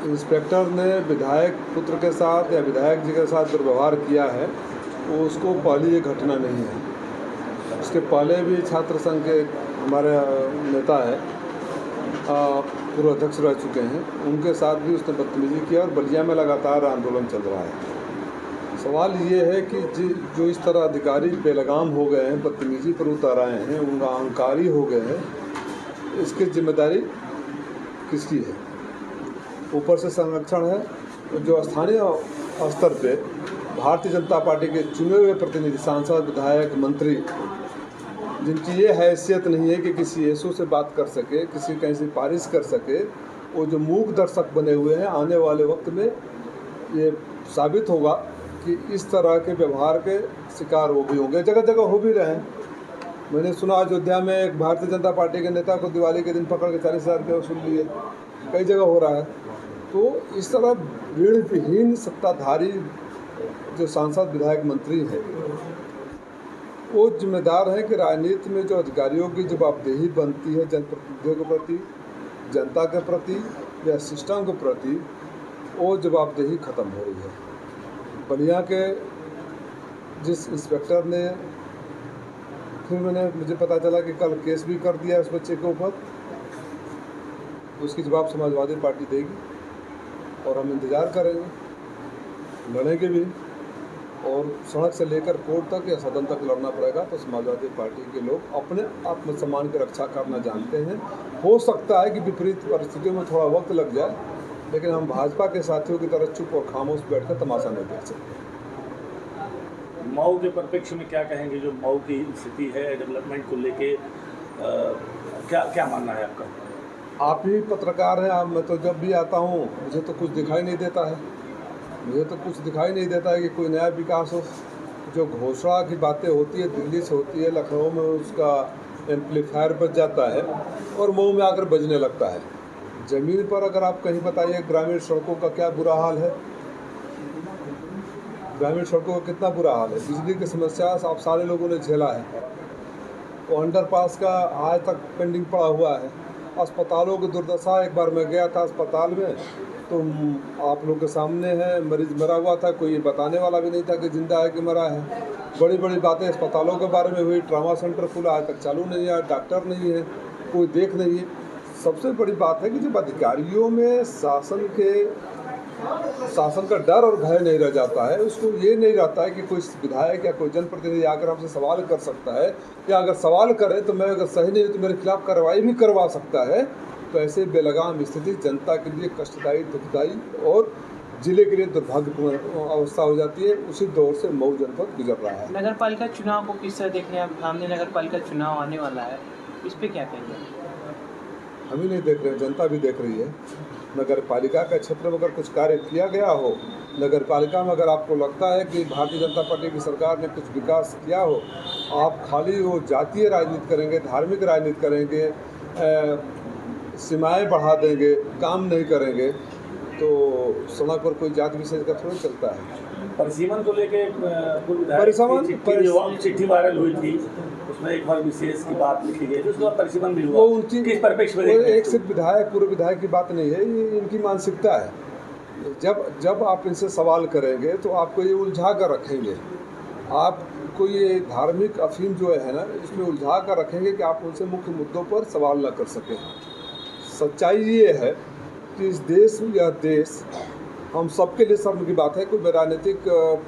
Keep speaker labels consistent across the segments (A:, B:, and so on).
A: Inspector ने विधायक पुत्र के साथ या विधायक जी के साथ दुर्व्यवहार किया है वो उसको पहली ये घटना नहीं है। उसके पहले भी छात्र संघ के हमारे नेता है, पूर्व अध्यक्ष रह चुके हैं, उनके साथ भी उसने बदतमीजी किया और बलिया में लगातार आंदोलन चल रहा है। सवाल ये है कि जो इस तरह अधिकारी बेलगाम हो गए हैं, बदतमीजी पर उतर आए हैं, उनका अहंकारी हो गए हैं, इसकी जिम्मेदारी किसकी है? ऊपर से संरक्षण है जो स्थानीय स्तर पे भारतीय जनता पार्टी के चुने हुए प्रतिनिधि, सांसद, विधायक, मंत्री, जिनकी ये हैसियत नहीं है कि किसी एसओ से बात कर सके, किसी कहीं सिफारिश कर सके, वो जो मूक दर्शक बने हुए हैं, आने वाले वक्त में ये साबित होगा कि इस तरह के व्यवहार के शिकार वो भी होंगे, जगह जगह हो भी रहे हैं। मैंने सुना अयोध्या में एक भारतीय जनता पार्टी के नेता को दिवाली के दिन पकड़ के 40,000 रुपये वसूल लिए, कई जगह हो रहा है। तो इस तरह ऋण विहीन सत्ताधारी जो सांसद, विधायक, मंत्री हैं, वो जिम्मेदार हैं कि राजनीति में जो अधिकारियों की जवाबदेही बनती है जनप्रतिनिधियों के प्रति, जनता के प्रति या सिस्टम के प्रति, वो जवाबदेही ख़त्म हो रही है। बलिया के जिस इंस्पेक्टर ने, फिर मुझे पता चला कि कल केस भी कर दिया उस बच्चे के ऊपर, उसकी जवाब समाजवादी पार्टी देगी और हम इंतज़ार करेंगे, लड़ेंगे भी, और सड़क से लेकर कोर्ट तक या सदन तक लड़ना पड़ेगा। तो समाजवादी पार्टी के लोग अपने आत्मसम्मान की रक्षा करना जानते हैं। हो सकता है कि विपरीत परिस्थितियों में थोड़ा वक्त लग जाए, लेकिन हम भाजपा के साथियों की तरह चुप और खामोश बैठकर तमाशा नहीं देख सकते।
B: मऊ के परिप्रेक्ष्य में क्या कहेंगे, जो मऊ की स्थिति है डेवलपमेंट को लेके, क्या मानना है आपका?
A: आप ही पत्रकार हैं, मैं तो जब भी आता हूँ मुझे तो कुछ दिखाई नहीं देता है, मुझे तो कुछ दिखाई नहीं देता है कि कोई नया विकास हो। जो घोषणा की बातें होती है दिल्ली से होती है, लखनऊ में उसका एम्पलीफायर बज जाता है और मऊ में आकर बजने लगता है। ज़मीन पर अगर आप कहीं बताइए ग्रामीण सड़कों का क्या बुरा हाल है, ग्रामीण सड़कों का कितना बुरा हाल है। बिजली की समस्या आप सारे लोगों ने झेला है, तो अंडरपास का आज तक पेंडिंग पड़ा हुआ है। अस्पतालों की दुर्दशा, एक बार मैं गया था अस्पताल में, तो आप लोग के सामने है, मरीज मरा हुआ था, कोई बताने वाला भी नहीं था कि जिंदा है कि मरा है। बड़ी बड़ी बातें अस्पतालों के बारे में हुई, ट्रामा सेंटर खुला आज तक चालू नहीं है, डॉक्टर नहीं है, कोई देख नहीं है। सबसे बड़ी बात है कि जब अधिकारियों में शासन का डर और भय नहीं रह जाता है, उसको ये नहीं रहता है कि कोई विधायक या कोई जनप्रतिनिधि आकर हमसे सवाल कर सकता है, या अगर सवाल करे तो मैं अगर सही नहीं तो मेरे खिलाफ कार्रवाई भी करवा सकता है। तो ऐसे बेलगाम स्थिति जनता के लिए कष्टदायी, दुखदायी और जिले के लिए दुर्भाग्यपूर्ण अवस्था हो जाती है। उसी दौर से मऊ जनपद गुजर रहा है।
C: नगर पालिका चुनाव को किस तरह देखने हैं? सामने नगर पालिका चुनाव आने वाला है, इस पे क्या कहेंगे?
A: हम ही नहीं देख रहे, जनता भी देख रही है। नगर पालिका के क्षेत्र में अगर कुछ कार्य किया गया हो, नगर पालिका में अगर आपको लगता है कि भारतीय जनता पार्टी की सरकार ने कुछ विकास किया हो, आप खाली वो जातीय राजनीति करेंगे, धार्मिक राजनीति करेंगे, सीमाएं बढ़ा देंगे, काम नहीं करेंगे, तो सड़क पर कोई जात विशेष का थोड़ी चलता है।
B: परिसीमन को लेके चिट्ठी वायरल हुई थी, उसमें एक बार विशेष की बात लिखी गई थी, उसके बाद परिसीमन भी हुआ।
A: वो उनकी
B: किस परिप्रेक्ष्य में
A: एक सिर्फ विधायक, पूर्व विधायक की बात नहीं है, ये इनकी मानसिकता है। जब आप इनसे सवाल करेंगे तो आपको ये उलझा कर रखेंगे, आपको ये धार्मिक अफीम जो है ना, इसमें उलझा कर रखेंगे कि आप उनसे मुख्य मुद्दों पर सवाल न कर सकें। सच्चाई ये है कि इस देश में, यह देश हम सबके लिए शर्म की बात है। कोई मैं राजनीतिक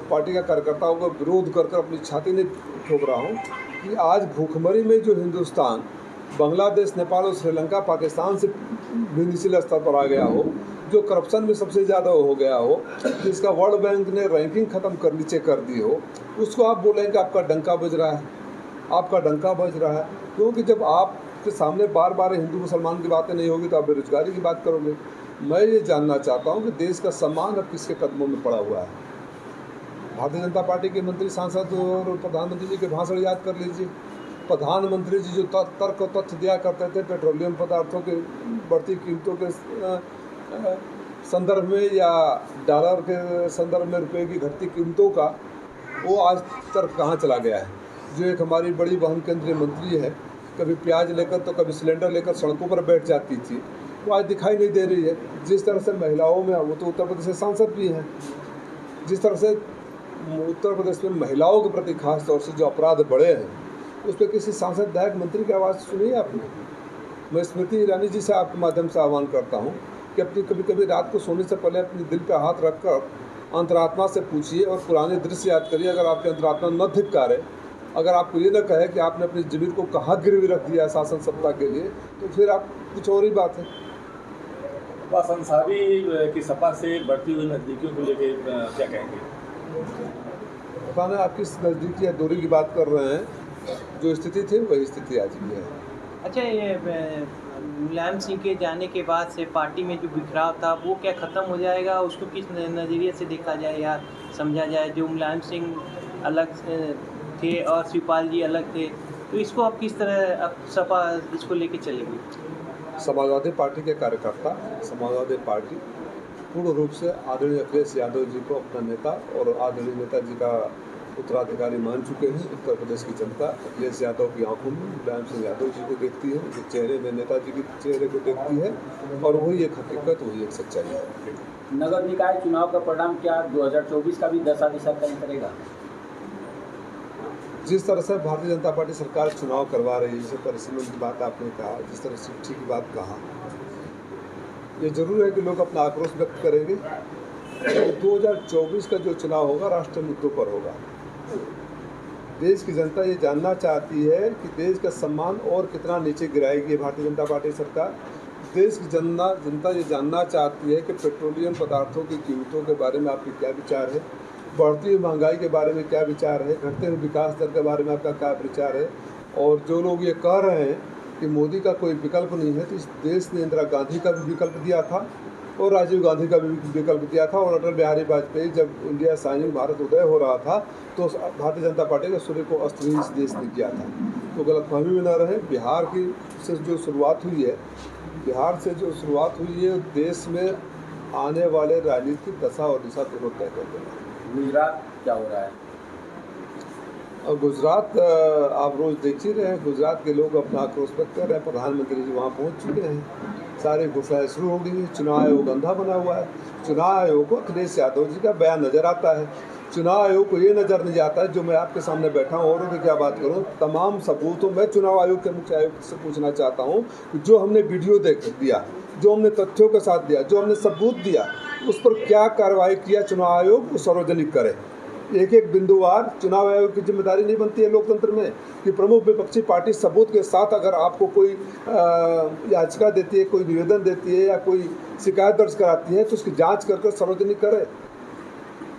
A: पार्टी का कार्यकर्ता होगा विरोध कर अपनी छाती नहीं ठोक रहा हूँ कि आज भूखमरी में जो हिंदुस्तान बांग्लादेश, नेपाल और श्रीलंका, पाकिस्तान से भी निचले स्तर पर आ गया हो, जो करप्शन में सबसे ज़्यादा हो गया हो, जिसका वर्ल्ड बैंक ने रैंकिंग ख़त्म कर नीचे कर दी हो, उसको आप बोलेंगे आपका डंका बज रहा है, आपका डंका बज रहा है। क्योंकि जब आपके सामने बार बार हिंदू मुसलमान की बातें नहीं होगी तो आप बेरोजगारी की बात करोगे। मैं ये जानना चाहता हूँ कि देश का सम्मान अब किसके कदमों में पड़ा हुआ है। भारतीय जनता पार्टी के मंत्री, सांसद और प्रधानमंत्री जी के भाषण याद कर लीजिए। प्रधानमंत्री जी जो तर्क और तथ्य दिया करते थे पेट्रोलियम पदार्थों के बढ़ती कीमतों के संदर्भ में या डॉलर के संदर्भ में रुपए की घटती कीमतों का, वो आज तक कहाँ चला गया है। जो एक हमारी बड़ी बहन केंद्रीय मंत्री है, कभी प्याज लेकर तो कभी सिलेंडर लेकर सड़कों पर बैठ जाती थी, वो आज दिखाई नहीं दे रही है। जिस तरह से महिलाओं में, वो तो उत्तर प्रदेश के सांसद भी हैं, जिस तरह से उत्तर प्रदेश में महिलाओं के प्रति खास तौर से जो अपराध बढ़े हैं, उस पर किसी सांसद, विधायक, मंत्री की आवाज़ सुनी है आपने? मैं स्मृति ईरानी जी से आपके माध्यम से आह्वान करता हूँ कि अपनी कभी कभी रात को सोने से पहले अपने दिल पर हाथ रखकर अंतरात्मा से पूछिए और पुराने दृश्य याद करिए। अगर आपके अंतरात्मा न धिक्कारे, अगर आपको ये न कहे कि आपने अपनी ज़मीन को कहाँ गिरवी रख दिया शासन सत्ता के लिए, तो फिर आप कुछ और ही बात है।
B: अब्बास अंसारी की सपा से बढ़ती हुई नज़दीकियों को लेके क्या कहेंगे?
A: पता नहीं आप किस नज़दीकी या दूरी की बात कर रहे हैं। जो स्थिति थी वही स्थिति आज भी है।
C: अच्छा, ये मुलायम सिंह के जाने के बाद से पार्टी में जो बिखराव था वो क्या ख़त्म हो जाएगा? उसको किस नज़रिए से देखा जाए या समझा जाए? जो मुलायम सिंह अलग थे और शिवपाल जी अलग थे, तो इसको अब किस तरह अब सपा इसको लेके चलेगी?
A: समाजवादी पार्टी के कार्यकर्ता, समाजवादी पार्टी पूर्ण रूप से आदरणीय अखिलेश यादव जी को अपना नेता और आदरणीय नेताजी का उत्तराधिकारी मान चुके हैं। उत्तर प्रदेश की जनता अखिलेश यादव की आंखों में मुलायम सिंह यादव जी को देखती है, उनके चेहरे में नेताजी के चेहरे को देखती है, और वही एक हकीकत, वही एक सच्चाई है।
D: नगर निकाय चुनाव का परिणाम क्या 2024 का भी दशा दिशा तय करेगा?
A: जिस तरह से भारतीय जनता पार्टी सरकार चुनाव करवा रही है, जैसे परिसीमन की बात आपने कहा, जिस तरह से चिट्ठी की बात कहा, ये जरूर है कि लोग अपना आक्रोश व्यक्त करेंगे। 2024 का जो चुनाव होगा राष्ट्रीय मुद्दों पर होगा। देश की जनता ये जानना चाहती है कि देश का सम्मान और कितना नीचे गिराएगी भारतीय जनता पार्टी सरकार। देश की जनता ये जानना चाहती है कि पेट्रोलियम पदार्थों की कीमतों के बारे में आपके क्या विचार है, बढ़ती हुई महंगाई के बारे में क्या विचार है, घटते हुए विकास दर के बारे में आपका क्या विचार है। और जो लोग ये कह रहे हैं कि मोदी का कोई विकल्प नहीं है, तो इस देश ने इंदिरा गांधी का भी विकल्प दिया था और राजीव गांधी का भी विकल्प दिया था, और अटल बिहारी वाजपेयी जब इंडिया शाइनिंग भारत उदय हो रहा था तो भारतीय जनता पार्टी के सूर्य को अस्त भी इस देश ने किया था। तो गलतफहमी में न रहे। बिहार की से जो शुरुआत हुई है, बिहार से जो शुरुआत हुई है, देश में आने वाले राजनीतिक दशा और दिशा दोनों तय कर देना।
D: गुजरात क्या हो रहा है?
A: और गुजरात आप रोज़ देख ही रहे हैं, गुजरात के लोग अपना आक्रोश व्यक्त कर रहे हैं। प्रधानमंत्री जी वहाँ पहुँच चुके हैं, सारी घोषणाएँ शुरू हो गई हैं। चुनाव आयोग अंधा बना हुआ है। चुनाव आयोग को अखिलेश यादव जी का बयान नज़र आता है, चुनाव आयोग को ये नज़र नहीं आता है जो मैं आपके सामने बैठा हूँ औरों की क्या बात करूँ। तमाम सबूतों में चुनाव आयोग के मुख्य आयुक्त से पूछना चाहता हूँ कि जो हमने वीडियो देख दिया, जो हमने तथ्यों के साथ दिया, जो हमने सबूत दिया, उस पर क्या कार्रवाई किया चुनाव आयोग, वो सार्वजनिक करे। एक एक बिंदुवार चुनाव आयोग की जिम्मेदारी नहीं बनती है लोकतंत्र में कि प्रमुख विपक्षी पार्टी सबूत के साथ अगर आपको कोई याचिका देती है, कोई निवेदन देती है या कोई शिकायत दर्ज कराती है तो उसकी जांच कर सार्वजनिक करे।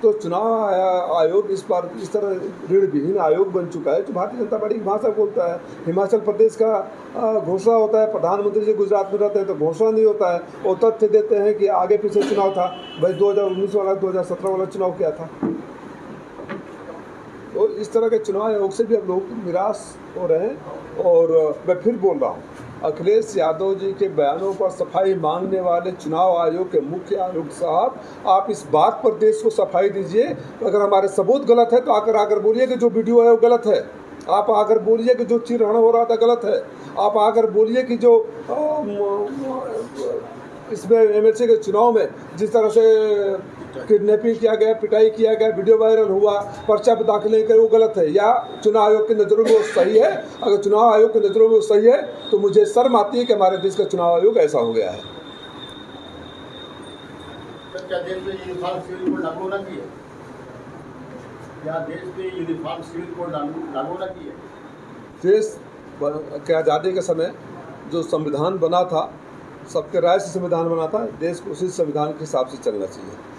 A: तो चुनाव आयोग इस बार इस तरह ऋण विहीन आयोग बन चुका है जो भारतीय जनता पार्टी की भाषा बोलता है। हिमाचल प्रदेश का घोषणा होता है, प्रधानमंत्री जी गुजरात में रहते हैं तो घोषणा नहीं होता है, और तथ्य देते हैं कि आगे पीछे चुनाव था। भाई 2019 वाला 2017 वाला चुनाव क्या था? तो इस तरह के चुनाव आयोग से भी अब लोग निराश हो रहे हैं। और मैं फिर बोल रहा हूँ, अखिलेश यादव जी के बयानों पर सफाई मांगने वाले चुनाव आयोग के मुख्य आयुक्त साहब, आप इस बात पर देश को सफाई दीजिए। अगर हमारे सबूत गलत है तो आकर बोलिए कि जो वीडियो है वो गलत है। आप आकर बोलिए कि जो चिरहरण हो रहा था गलत है। आप आकर बोलिए कि जो इसमें एमएलसी के चुनाव में जिस तरह से किडनैपिंग किया गया, पिटाई किया गया, वीडियो वायरल हुआ, पर्चा दाखिल नहीं करे, वो गलत है। या चुनाव आयोग की नज़रों में वो सही है? अगर चुनाव आयोग की नज़रों में वो सही है तो मुझे शर्म आती है कि हमारे देश का चुनाव आयोग ऐसा हो गया है।
E: क्या देश में यूनिफॉर्म सिविल कोड लागू होना चाहिए? क्या देश में यूनिफॉर्म सिविल कोड लागू होना चाहिए?
A: देश के आज़ादी के समय जो संविधान बना था, सबके राय से संविधान बना था, देश को उसी संविधान के हिसाब से चलना चाहिए।